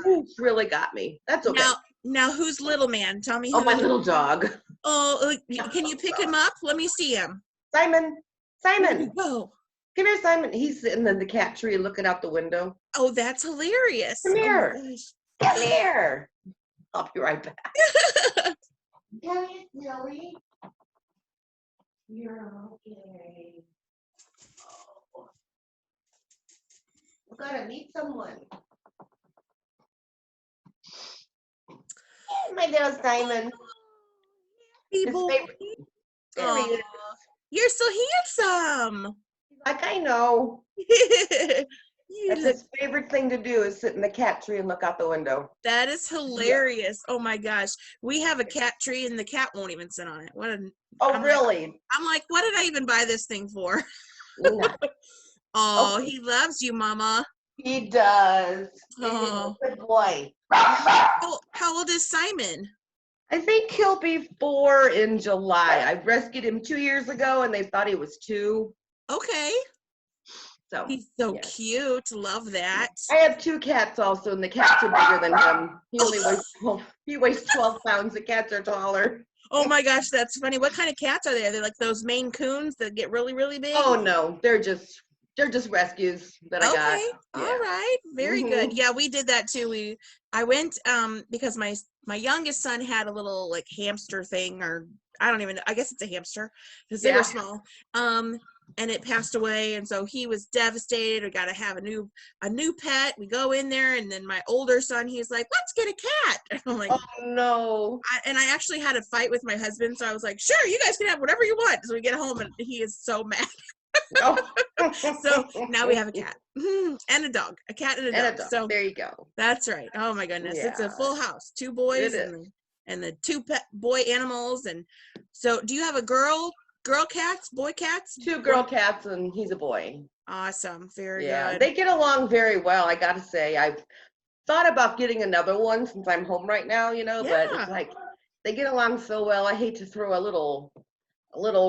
Oof, really got me. That's okay. Now who's little man? Tell me Oh, who my the little dog. Oh, can you pick him up? Let me see him. Simon. Where'd he Simon. go? Come here, Simon. He's sitting in the cat tree looking out the window. Oh, that's hilarious. Come Oh my here. gosh. Come here. I'll be right back. Come here, Silly. You're okay. Oh. We gotta meet someone. My little Simon. Hey, His boy. favorite. There he is. You're so handsome. Like, I know. You That's look, his favorite thing to do is sit in the cat tree and look out the window. that is hilarious. Oh my gosh. We have a cat tree and the cat won't even sit on it. Oh, really? I'm like, what did I even buy this thing for? No. Oh, he loves you, Mama. He does. Oh. He's a good boy. How old is Simon? I think he'll be 4 in July. I rescued him 2 years ago, and they thought he was 2. Okay. So He's so yeah. cute. Love that. I have 2 cats also, and the cats are bigger than him. He only weighs 12 pounds. The cats are taller. Oh my gosh, that's funny. What kind of cats are they? Are they like those Maine Coons that get really, really big? Oh no, they're just rescues that I got. Okay. Yeah. All right. Very good. Yeah, we did that too. I went because my youngest son had a little like hamster thing, or I guess it's a hamster because they were small. And it passed away, and so he was devastated. We got to have a new pet. We go in there, and then my older son, he's like, let's get a cat. And I'm like, oh no. I actually had a fight with my husband, so I was like, sure, you guys can have whatever you want. So we get home, and he is so mad. Oh. So now we have a cat and a dog, a cat and a dog. So there you go. That's right. Oh my goodness, it's a full house. 2 boys and the 2 boy animals. And so, do you have a girl cats, boy cats? 2 girl cats, and he's a boy. Awesome. Very good. good. They get along very well. I gotta say, I've thought about getting another one since I'm home right now. But it's like they get along so well. I hate to throw a little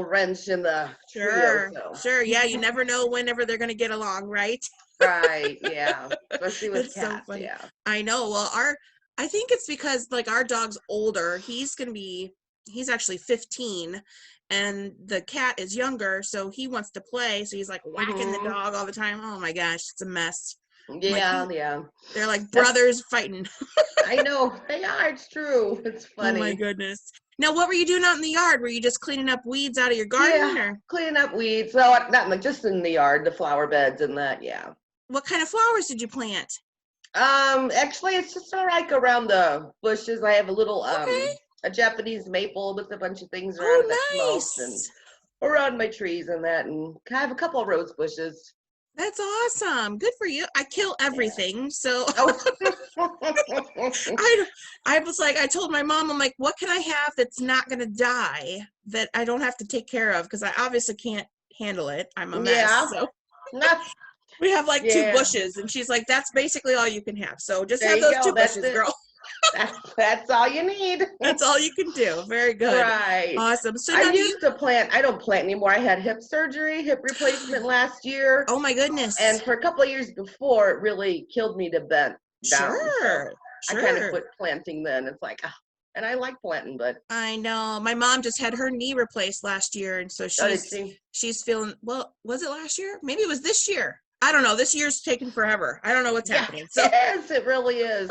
wrench in the trio. Sure. Yeah, you never know whenever they're gonna get along, right? Right. Yeah. Especially with cats. So funny. Yeah. I know. Well, I think it's because like our dog's older. He's actually 15, and the cat is younger, so he wants to play. So he's like whacking the dog all the time. Oh my gosh, it's a mess. Yeah, They're like brothers fighting. I know they are. It's true. It's funny. Oh my goodness. Now, what were you doing out in the yard? Were you just cleaning up weeds out of your garden, or cleaning up weeds? So not just in the yard, the flower beds and that. Yeah. What kind of flowers did you plant? Actually, it's just like around the bushes. I have a little a Japanese maple with a bunch of things around it that smells, and around my trees and that, and I have a couple of rose bushes. That's awesome. Good for you. I kill everything. So I was like, I told my mom, I'm like, what can I have that's not going to die that I don't have to take care of? Because I obviously can't handle it. I'm a mess. Yeah. So we have like 2 bushes, and she's like, that's basically all you can have. So just have those 2 bushes, girl. That's all you need. That's all you can do. Very good. Right. Awesome. So I used to plant. I don't plant anymore. I had hip replacement last year. Oh my goodness. And for a couple of years before, it really killed me to bend down. Sure. I kind of quit planting then. It's like, and I like planting, but I know. My mom just had her knee replaced last year, and so she's feeling, well, was it last year? Maybe it was this year. I don't know. This year's taken forever. I don't know what's happening. So yes, it really is.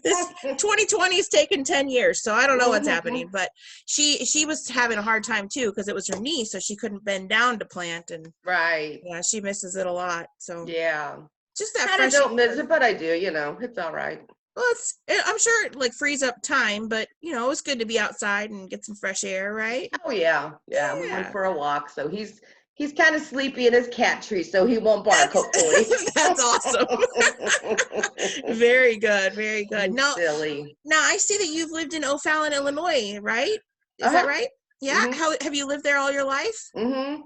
This 2020 is taken 10 years, so I don't know what's happening. But she was having a hard time too because it was her knee, so she couldn't bend down to plant, and yeah, she misses it a lot. So yeah, just that. I don't miss it, but I do. It's all right. Well, I'm sure it like frees up time, but it's good to be outside and get some fresh air, right? Oh yeah. We went for a walk, so he's kind of sleepy in his cat tree, so he won't bark, hopefully. That's awesome. Very good. Very good. Now, I see that you've lived in O'Fallon, Illinois, right? Is that right? Yeah. How have you lived there all your life?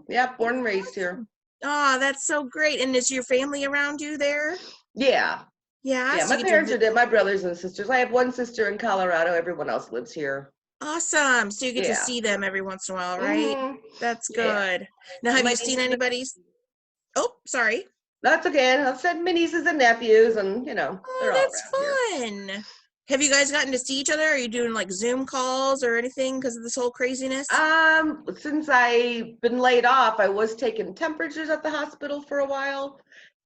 Yeah, born and raised here. Oh, that's so great. And is your family around you there? Yeah. Yeah. Yeah, my parents are dead. My brothers and sisters. I have one sister in Colorado. Everyone else lives here. Awesome. So you get to see them every once in a while, right? That's good. Now, have you seen anybody's? Oh, sorry. That's okay. I'll send my nieces and nephews, and they're all that's around here. fun. Have you guys gotten to see each other? Are you doing like Zoom calls or anything because of this whole craziness? Since I've been laid off, I was taking temperatures at the hospital for a while,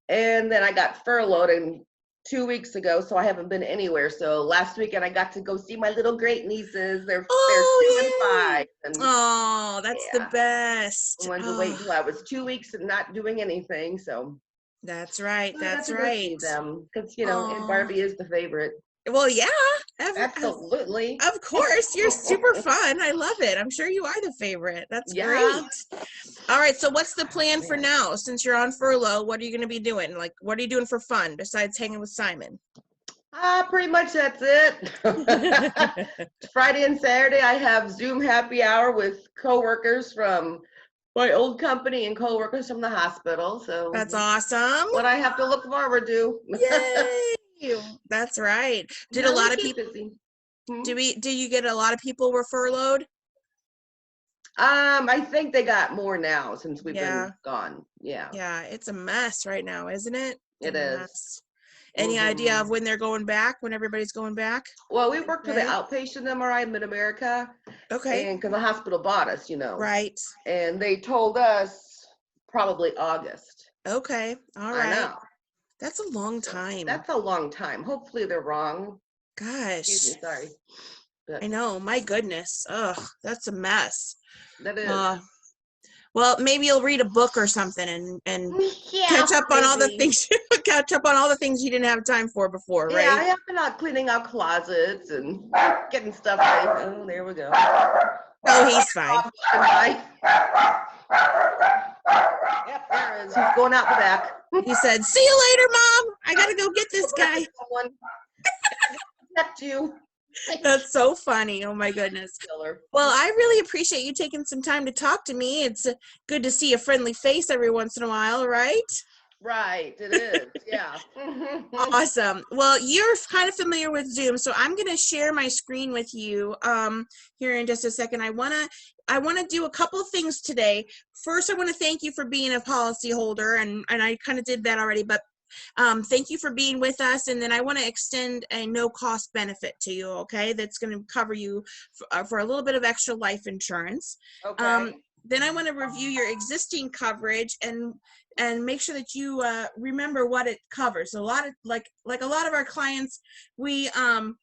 and then I got furloughed 2 weeks ago, so I haven't been anywhere. So last weekend I got to go see my little great nieces. They're 2 and 5. And oh, that's the best. I wanted to wait until I was 2 weeks and not doing anything. So that's right. I That's got to right. go see them because Aunt Barbie is the favorite. Well, yeah, absolutely. Of course, you're super fun. I love it. I'm sure you are the favorite. That's great. All right, so what's the plan for now? Since you're on furlough, what are you going to be doing? Like, what are you doing for fun besides hanging with Simon? Pretty much that's it. Friday and Saturday, I have Zoom happy hour with coworkers from my old company and coworkers from the hospital. So that's awesome. What I have to look forward to. Yay! That's right. Did a lot of people busy? Do you get a lot of people were furloughed? I think they got more now since we've been gone. Yeah, it's a mess right now, isn't it? It is. Any idea of when they're going back, when everybody's going back? Well, we worked for the outpatient MRI Mid-America. Okay. And because the hospital bought us, Right. And they told us probably August. Okay. All right. I know. That's a long time. That's a long time. Hopefully they're wrong. Gosh. Excuse me, sorry. But I know. My goodness. Ugh, that's a mess. That is. Well, maybe you'll read a book or something and catch up on all the things. Catch up on all the things you didn't have time for before, right? Yeah, I have been out cleaning out closets and getting stuff ready. Oh, there we go. Oh, he's fine. Yep, there is. He's going out the back. He said, "See you later, Mom. I gotta go get this guy." Protect you. That's so funny. Oh my goodness. Well, I really appreciate you taking some time to talk to me. It's good to see a friendly face every once in a while, right? Right, it is. Yeah. Awesome. Well, you're kind of familiar with Zoom, so I'm going to share my screen with you here in just a second. I want to do a couple of things today. First, I want to thank you for being a policy holder, and I kind of did that already, but thank you for being with us. And then I want to extend a no-cost benefit to you, okay? That's going to cover you for a little bit of extra life insurance. Okay. Then I want to review your existing coverage and make sure that you remember what it covers. A lot of like a lot of our clients, we know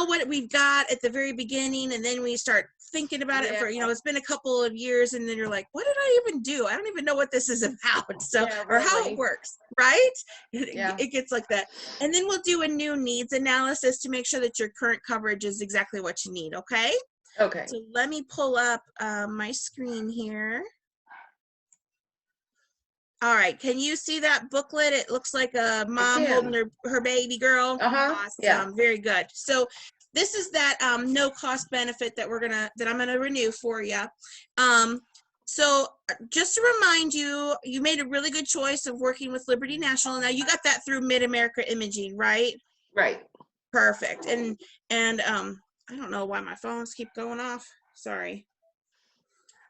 what we've got at the very beginning, and then we start thinking about it for it's been a couple of years, and then you're like, what did I even do? I don't even know what this is about. So or how it works, right? It gets like that. And then we'll do a new needs analysis to make sure that your current coverage is exactly what you need. Okay. Okay. So let me pull up my screen here. All right. Can you see that booklet? It looks like a mom holding her baby girl. Awesome. Yeah. Very good. So this is that no cost benefit that I'm gonna renew for you. So just to remind you, you made a really good choice of working with Liberty National. Now you got that through Mid-America Imaging, right? Right. Perfect. And I don't know why my phones keep going off. Sorry.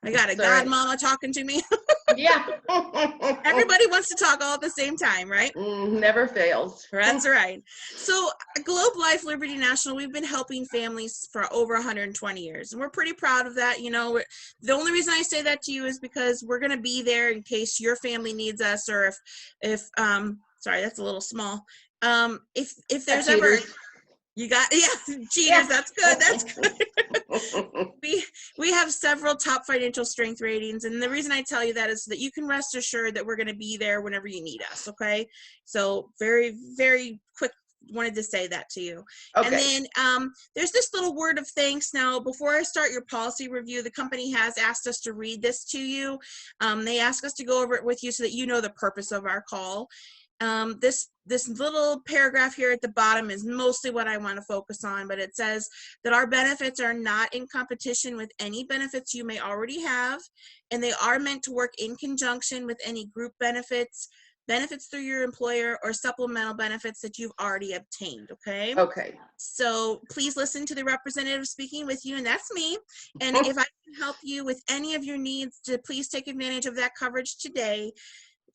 I got a godmama talking to me. Yeah. Everybody wants to talk all at the same time, right? Never fails. That's right. So Globe Life Liberty National, we've been helping families for over 120 years. And we're pretty proud of that. The only reason I say that to you is because we're going to be there in case your family needs us, or if sorry, that's a little small. If there's ever... You got, cheaters. Yeah. That's good. That's good. we have several top financial strength ratings, and the reason I tell you that is so that you can rest assured that we're going to be there whenever you need us. Okay, so very, very quick. Wanted to say that to you. Okay. And then there's this little word of thanks. Now, before I start your policy review, the company has asked us to read this to you. They asked us to go over it with you so that you know the purpose of our call. This little paragraph here at the bottom is mostly what I want to focus on, but it says that our benefits are not in competition with any benefits you may already have, and they are meant to work in conjunction with any group benefits through your employer, or supplemental benefits that you've already obtained, okay? Okay. So please listen to the representative speaking with you, and that's me. And if I can help you with any of your needs, to please take advantage of that coverage today.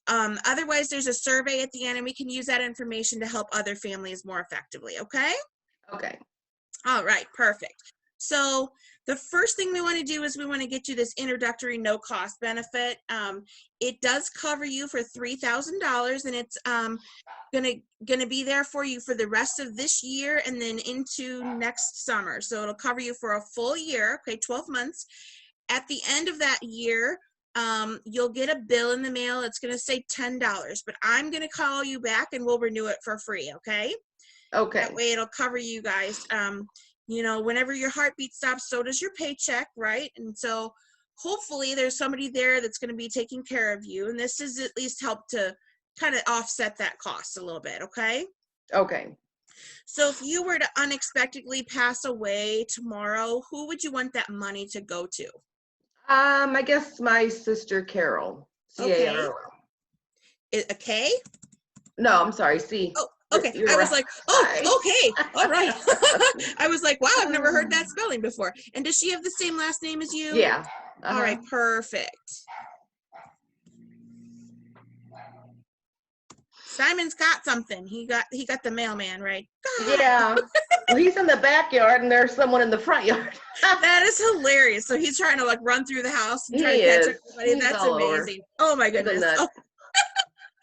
Otherwise, there's a survey at the end, and we can use that information to help other families more effectively, okay? Okay. All right, perfect. So the first thing we want to do is we want to get you this introductory no cost benefit. It does cover you for $3,000, and it's gonna be there for you for the rest of this year and then into next summer. So it'll cover you for a full year, okay, 12 months. At the end of that year, you'll get a bill in the mail. It's gonna say $10, but I'm gonna call you back and we'll renew it for free, okay? Okay. That way it'll cover you guys. You know, whenever your heartbeat stops, so does your paycheck, right? And so hopefully there's somebody there that's going to be taking care of you. And this is at least help to kind of offset that cost a little bit, okay? Okay. So if you were to unexpectedly pass away tomorrow, who would you want that money to go to? I guess my sister Carol. C-A-R-O-L. A K? No, I'm sorry. C. Oh, okay. You're I was right. like, oh, okay. All right. I was like, wow, I've never heard that spelling before. And does she have the same last name as you? Yeah. All right, perfect. Simon's got something. He got the mailman, right? Yeah. Well, he's in the backyard and there's someone in the front yard. That is hilarious. So he's trying to like run through the house and try to catch everybody. He's That's all amazing. Over. Oh my goodness.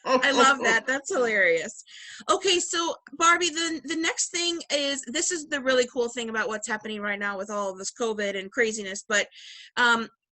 I love that. That's hilarious. Okay, so Barbie, the next thing is, this is the really cool thing about what's happening right now with all of this COVID and craziness, but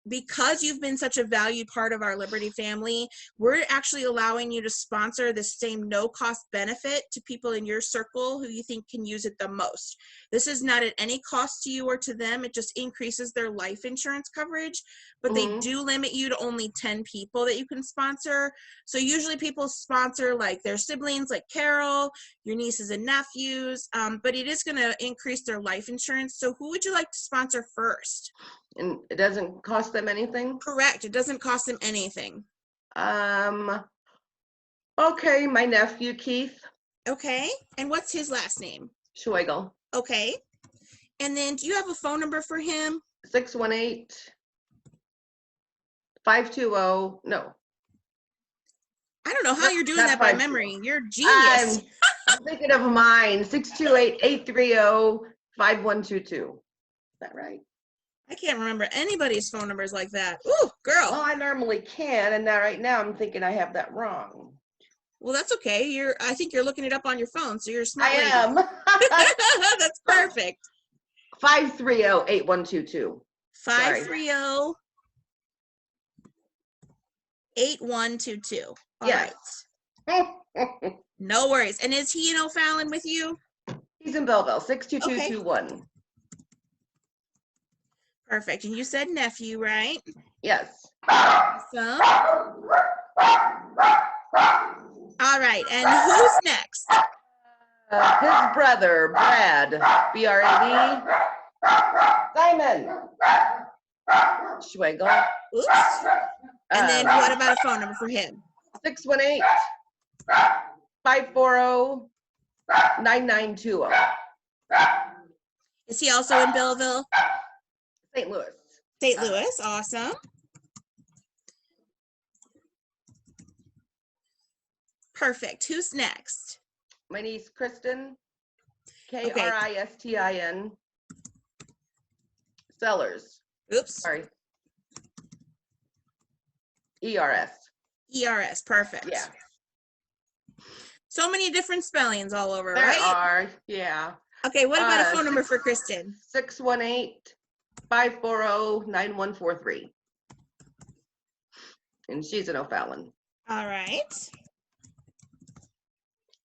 because you've been such a valued part of our Liberty family, we're actually allowing you to sponsor the same no cost benefit to people in your circle who you think can use it the most. This is not at any cost to you or to them. It just increases their life insurance coverage, but they do limit you to only 10 people that you can sponsor. So usually people sponsor like their siblings, like Carol, your nieces and nephews, but it is going to increase their life insurance. So who would you like to sponsor first? And it doesn't cost them anything? Correct. It doesn't cost them anything. Okay, my nephew Keith. Okay. And what's his last name? Schwegel. Okay. And then do you have a phone number for him? 618-520, no. I don't know how you're doing that by memory. You're genius. I'm thinking of mine. 628-830-5122. Is that right? I can't remember anybody's phone numbers like that. Ooh, girl. Well, I normally can, and right now I'm thinking I have that wrong. Well, that's okay. I think you're looking it up on your phone, so you're a smart lady. I am. That's perfect. 530-8122. 530-8122. All yes. Right. No worries. And is he in O'Fallon with you? He's in Belleville, 62221. Okay. Perfect. And you said nephew, right? Yes. Awesome. All right. And who's next? His brother, Brad, B-R-A-D. Simon Schwegel. Oops. And then what about a phone number for him? 618-540-9920. Is he also in Belleville? St. Louis. St. Louis, awesome. Perfect. Who's next? My niece, Kristen. K-R-I-S-T-I-N. Sellers. Oops. Sorry. E-R-S. E-R-S, perfect. Yeah. So many different spellings all over, there right? There are, yeah. Okay, what about a phone number for Kristen? 618-540-9143. And she's in O'Fallon. All right.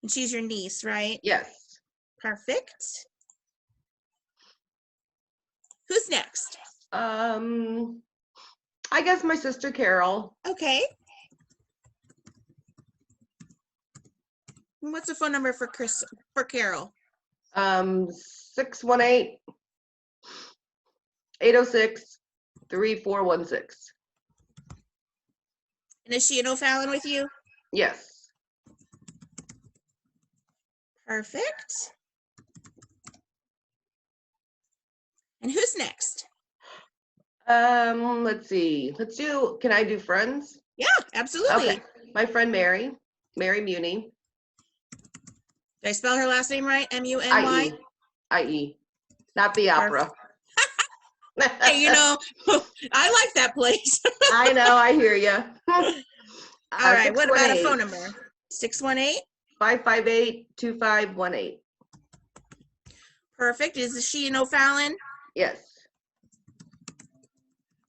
And she's your niece, right? Yes. Perfect. Who's next? I guess my sister Carol. Okay. And what's the phone number for Carol? 618-806-3416. And is she in O'Fallon with you? Yes. Perfect. And who's next? Let's see. Can I do friends? Yeah, absolutely. Okay. My friend Mary Muni. Did I spell her last name right? Muny? IE. Not the opera. Hey, you know, I like that place. I know, I hear you. All right, what about a phone number? 618? 558-2518. Perfect. Is she in O'Fallon? Yes.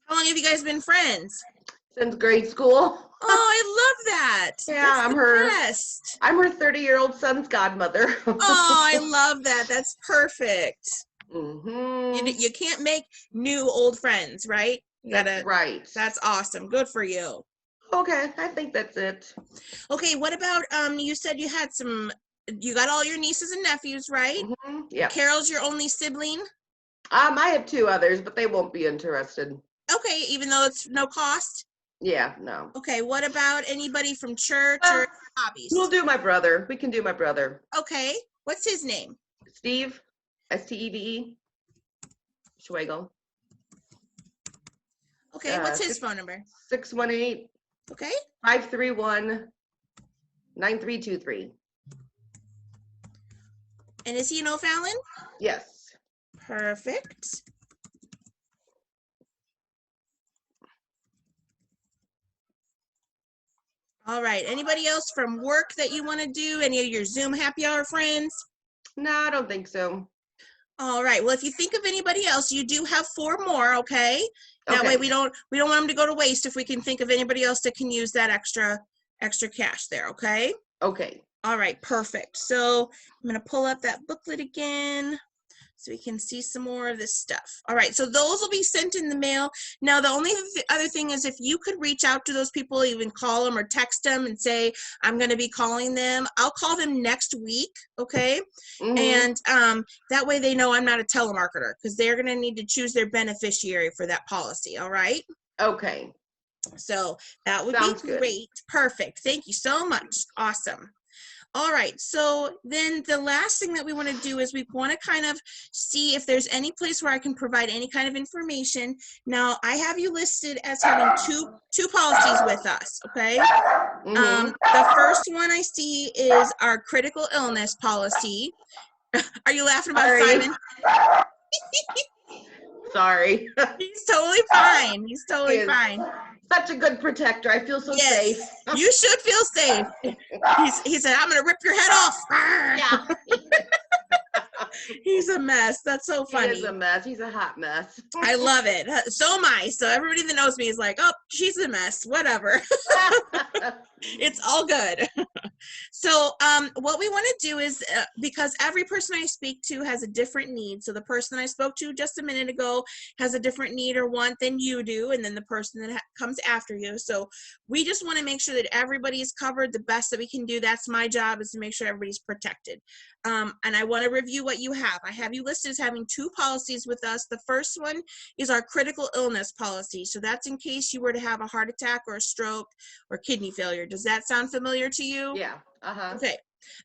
How long have you guys been friends? Since grade school. Oh, I love that. Yeah, That's I'm the her best. I'm her 30-year-old son's godmother. Oh, I love that. That's perfect. Mm-hmm. You can't make new old friends, right? That's right. That's awesome. Good for you. Okay, I think that's it. Okay, what about you said you had you got all your nieces and nephews, right? Mm-hmm. Yeah. Carol's your only sibling? I have 2 others, but they won't be interested. Okay, even though it's no cost? Yeah, no. Okay, what about anybody from church or hobbies? We'll do my brother. We can do my brother. Okay, what's his name? Steve, Steve Schwagel. Okay, what's his phone number? 618. Okay. 531-9323. And is he in O'Fallon? Yes. Perfect. All right. Anybody else from work that you want to do? Any of your Zoom happy hour friends? No, I don't think so. All right. Well, if you think of anybody else, you do have 4 more. Okay. That Okay. way we don't want them to go to waste if we can think of anybody else that can use that extra cash there. Okay. Okay. All right. Perfect. So I'm going to pull up that booklet again so we can see some more of this stuff. All right, so those will be sent in the mail. Now, the only other thing is if you could reach out to those people, even call them or text them and say, I'm going to be calling them. I'll call them next week, okay? Mm-hmm. And that way they know I'm not a telemarketer because they're going to need to choose their beneficiary for that policy, all right? Okay. So that would Sounds be good. great. Perfect. Thank you so much. Awesome. All right, so then the last thing that we want to do is we want to kind of see if there's any place where I can provide any kind of information. Now, I have you listed as having two policies with us, okay? Mm-hmm. The first one I see is our critical illness policy. Are you laughing about Simon? Sorry. He's totally fine. He's totally fine. Such a good protector. I feel so safe. You should feel safe. He said, I'm going to rip your head off. Yeah. He's a mess. That's so funny. He is a mess. He's a hot mess. I love it. So am I. So everybody that knows me is like, oh, she's a mess. Whatever. It's all good. So what we want to do is, because every person I speak to has a different need. So the person I spoke to just a minute ago has a different need or want than you do, and then the person that comes after you. So we just want to make sure that everybody is covered the best that we can do. That's my job, is to make sure everybody's protected. And I want to review what you have. I have you listed as having 2 policies with us. The first one is our critical illness policy. So that's in case you were to have a heart attack or a stroke or kidney failure. Does that sound familiar to you? Yeah. Uh-huh. Okay.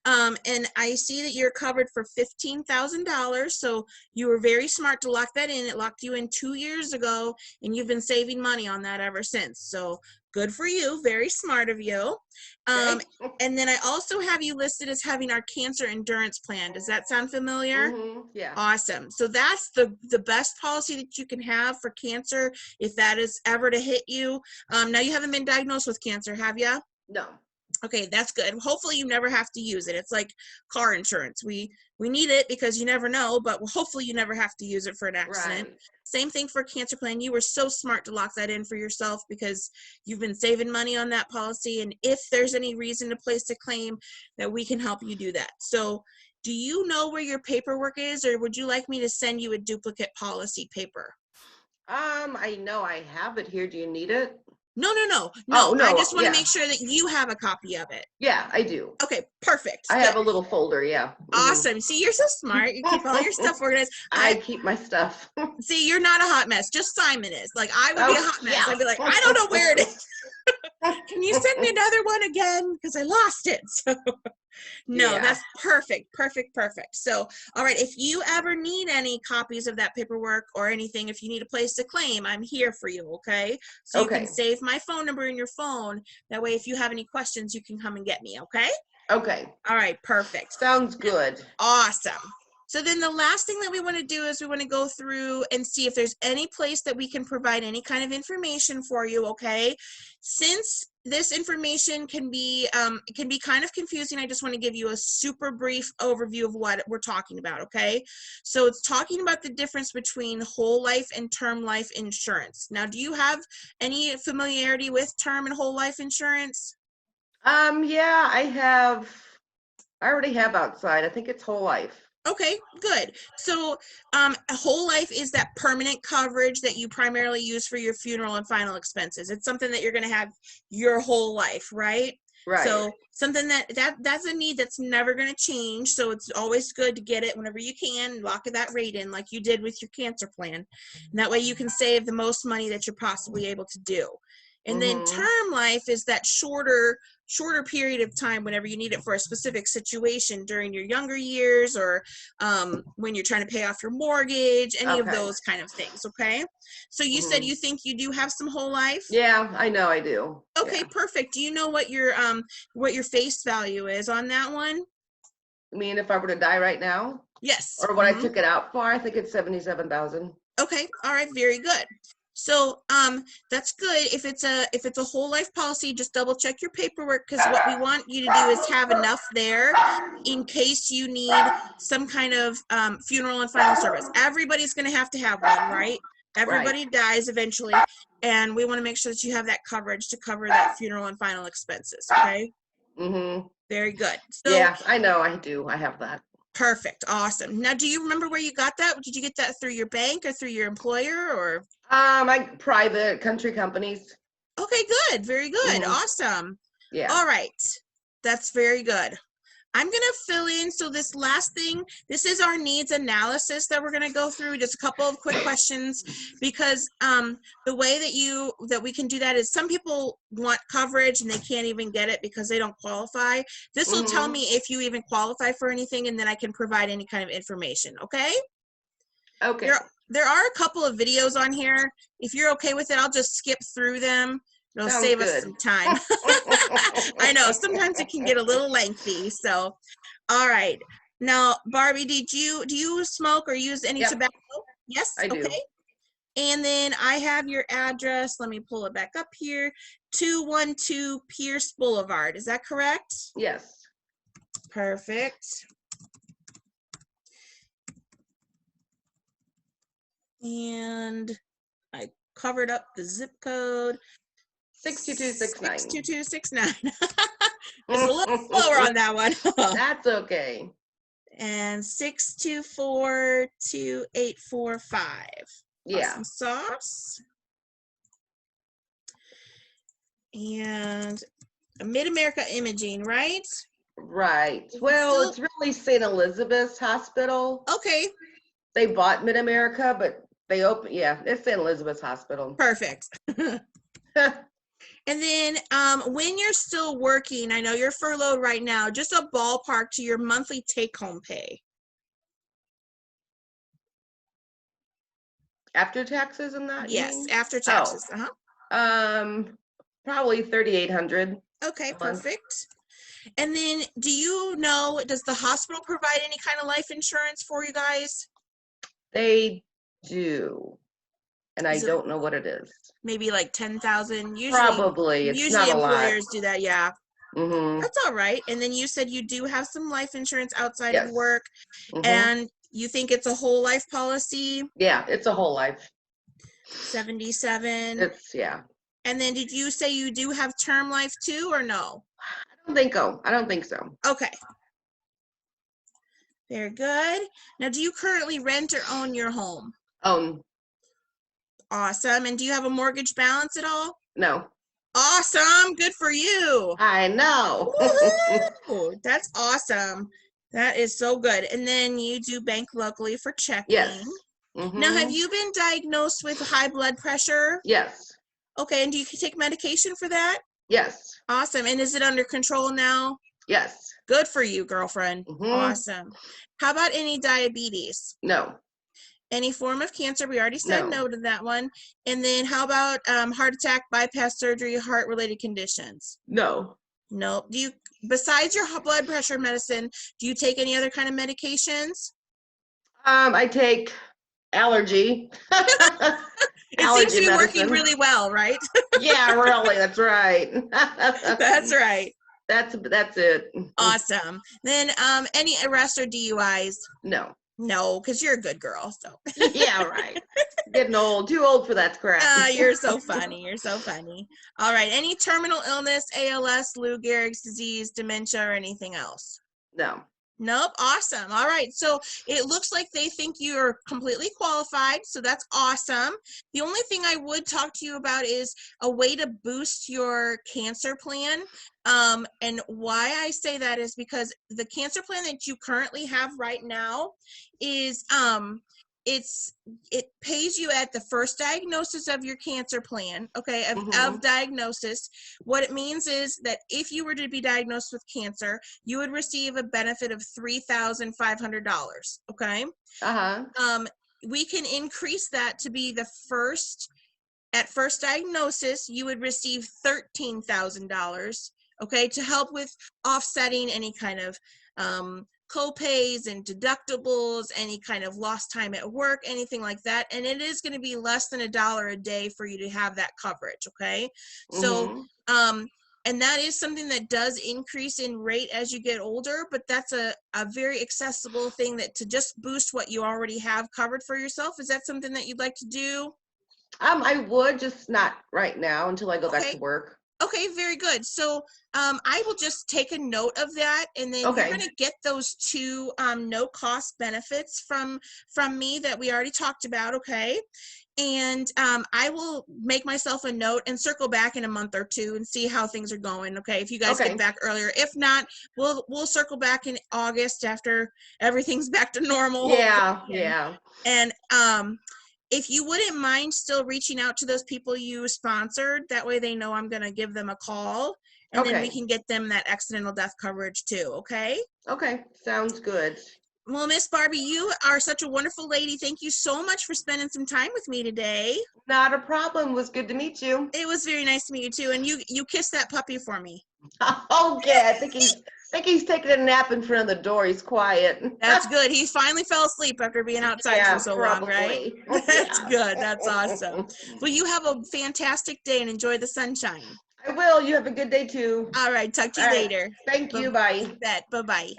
And I see that you're covered for $15,000. So you were very smart to lock that in. It locked you in 2 years ago, and you've been saving money on that ever since. So good for you. Very smart of you. Okay. And then I also have you listed as having our cancer endurance plan. Does that sound familiar? Mm-hmm. Yeah. Awesome. So that's the best policy that you can have for cancer if that is ever to hit you. Now, you haven't been diagnosed with cancer, have you? No. Okay, that's good. Hopefully you never have to use it. It's like car insurance. We need it because you never know, but hopefully you never have to use it for an accident. Right. Same thing for cancer plan. You were so smart to lock that in for yourself because you've been saving money on that policy. And if there's any reason to place a claim, that we can help you do that. So do you know where your paperwork is, or would you like me to send you a duplicate policy paper? I know I have it here. Do you need it? No. Oh, no, I just want to yeah. make sure that you have a copy of it. Yeah, I do. Okay, perfect. I have a little folder, yeah. Mm-hmm. Awesome. See, you're so smart. You keep all your stuff organized. I keep my stuff. See, you're not a hot mess. Just Simon is. Like, I would be a hot mess. Yeah. I'd be like, I don't know where it is. Can you send me another one again? Because I lost it. So, No, Yeah. that's perfect, perfect, perfect. So, all right, if you ever need any copies of that paperwork or anything, if you need a place to claim, I'm here for you, okay? So you can Okay. save my phone number in your phone. That way, if you have any questions, you can come and get me, okay? Okay. All right, perfect. Sounds good. Awesome. So then the last thing that we want to do is we want to go through and see if there's any place that we can provide any kind of information for you, okay? Since this information can be kind of confusing, I just want to give you a super brief overview of what we're talking about, okay? So it's talking about the difference between whole life and term life insurance. Now, do you have any familiarity with term and whole life insurance? Yeah, I already have outside. I think it's whole life. Okay, good. So, a whole life is that permanent coverage that you primarily use for your funeral and final expenses. It's something that you're going to have your whole life, right? Right. So, something that's a need that's never going to change. So, it's always good to get it whenever you can, lock that rate in like you did with your cancer plan. And that way you can save the most money that you're possibly able to do. And then term life is that shorter period of time whenever you need it for a specific situation during your younger years, or when you're trying to pay off your mortgage, any of those kind of things, okay? So you said you think you do have some whole life? Yeah, I know I do. Okay, Yeah. perfect. Do you know what your face value is on that one? I mean, if I were to die right now? Yes. Or what I took it out for, I think it's 77,000. Okay, all right, very good. So that's good. If it's a whole life policy, just double check your paperwork, because what we want you to do is have enough there in case you need some kind of funeral and final service. Everybody's going to have one, right? Everybody dies eventually, and we want to make sure that you have that coverage to cover that funeral and final expenses, okay? Very good. So, yeah, I know I do. I have that. Perfect. Awesome. Now, do you remember where you got that? Did you get that through your bank or through your employer, or? Private country companies. Okay, good. Very good. Awesome. Yeah. All right. That's very good. I'm going to fill in. So this last thing, this is our needs analysis that we're going to go through. Just a couple of quick questions, because the way that we can do that is some people want coverage and they can't even get it because they don't qualify. This will tell me if you even qualify for anything, and then I can provide any kind of information. Okay? Okay. There are a couple of videos on here. If you're okay with it, I'll just skip through them. It'll save us some time. I know, sometimes it can get a little lengthy. So, all right. Now, Barbie, do you smoke or use any tobacco? Yes? I do. Okay. And then I have your address. Let me pull it back up here. 212 Pierce Boulevard. Is that correct? Yes. Perfect. And I covered up the zip code. 62269. 62269. Just a little slower on that one. That's okay. And 6242845. Yeah. Awesome sauce. And Mid-America Imaging, right? Right. Well, it's really St. Elizabeth's Hospital. Okay. They bought Mid-America, but they opened, it's St. Elizabeth's Hospital. Perfect. And then when you're still working, I know you're furloughed right now, just a ballpark to your monthly take-home pay. After taxes and that? Yes, after taxes. Probably 3,800. Okay, perfect. And then does the hospital provide any kind of life insurance for you guys? They do. And I don't know what it is. Maybe like 10,000. Probably. It's not a lot. Usually employers do that, yeah. That's all right. And then you said you do have some life insurance outside of work, and you think it's a whole life policy? Yeah, it's a whole life. 77. Yeah. And then did you say you do have term life too, or no? I don't think so. Okay. Very good. Now, do you currently rent or own your home? Own. Awesome. And do you have a mortgage balance at all? No. Awesome. Good for you. I know. That's awesome. That is so good. And then you do bank locally for checking. Yes. Now, have you been diagnosed with high blood pressure? Yes. Okay. And do you take medication for that? Yes. Awesome. And is it under control now? Yes. Good for you, girlfriend. Mhm. Awesome. How about any diabetes? No. Any form of cancer? We already said no to that one. And then how about heart attack, bypass surgery, heart-related conditions? No. Nope. Do you, besides your blood pressure medicine, do you take any other kind of medications? I take allergy. It seems to be working really well, right? Yeah, really. That's right. That's right. That's it. Awesome. Then any arrests or DUIs? No. No, because you're a good girl. So Yeah, right. Getting old. Too old for that crap. you're so funny. You're so funny. All right. Any terminal illness, ALS, Lou Gehrig's disease, dementia, or anything else? No. Nope. Awesome. All right. So it looks like they think you're completely qualified. So that's awesome. The only thing I would talk to you about is a way to boost your cancer plan. And why I say that is because the cancer plan that you currently have right now is it pays you at the first diagnosis of your cancer plan, okay, of diagnosis. What it means is that if you were to be diagnosed with cancer, you would receive a benefit of $3,500, okay? We can increase that to be the first, at first diagnosis, you would receive $13,000, okay, to help with offsetting any kind of co-pays and deductibles, any kind of lost time at work, anything like that. And it is going to be less than $1 a day for you to have that coverage, okay? So, and that is something that does increase in rate as you get older, but that's a very accessible thing that to just boost what you already have covered for yourself. Is that something that you'd like to do? I would, just not right now until I go back to work. Okay, very good. So I will just take a note of that, and then you're going to get those two no cost benefits from me that we already talked about, okay? And I will make myself a note and circle back in a month or two and see how things are going, okay? If you guys get back earlier. If not, we'll circle back in August after everything's back to normal. Yeah. And if you wouldn't mind still reaching out to those people you sponsored, that way they know I'm going to give them a call, and then we can get them that accidental death coverage too, okay? Okay, sounds good. Well, Miss Barbie, you are such a wonderful lady. Thank you so much for spending some time with me today. Not a problem. It was good to meet you. It was very nice to meet you too, and you kissed that puppy for me. Okay, I think he's taking a nap in front of the door. He's quiet. That's good. He finally fell asleep after being outside for so long, right? That's good. That's awesome. Well, you have a fantastic day and enjoy the sunshine. I will. You have a good day too. All right. Talk to you later. Thank you. Bye. Bye-bye.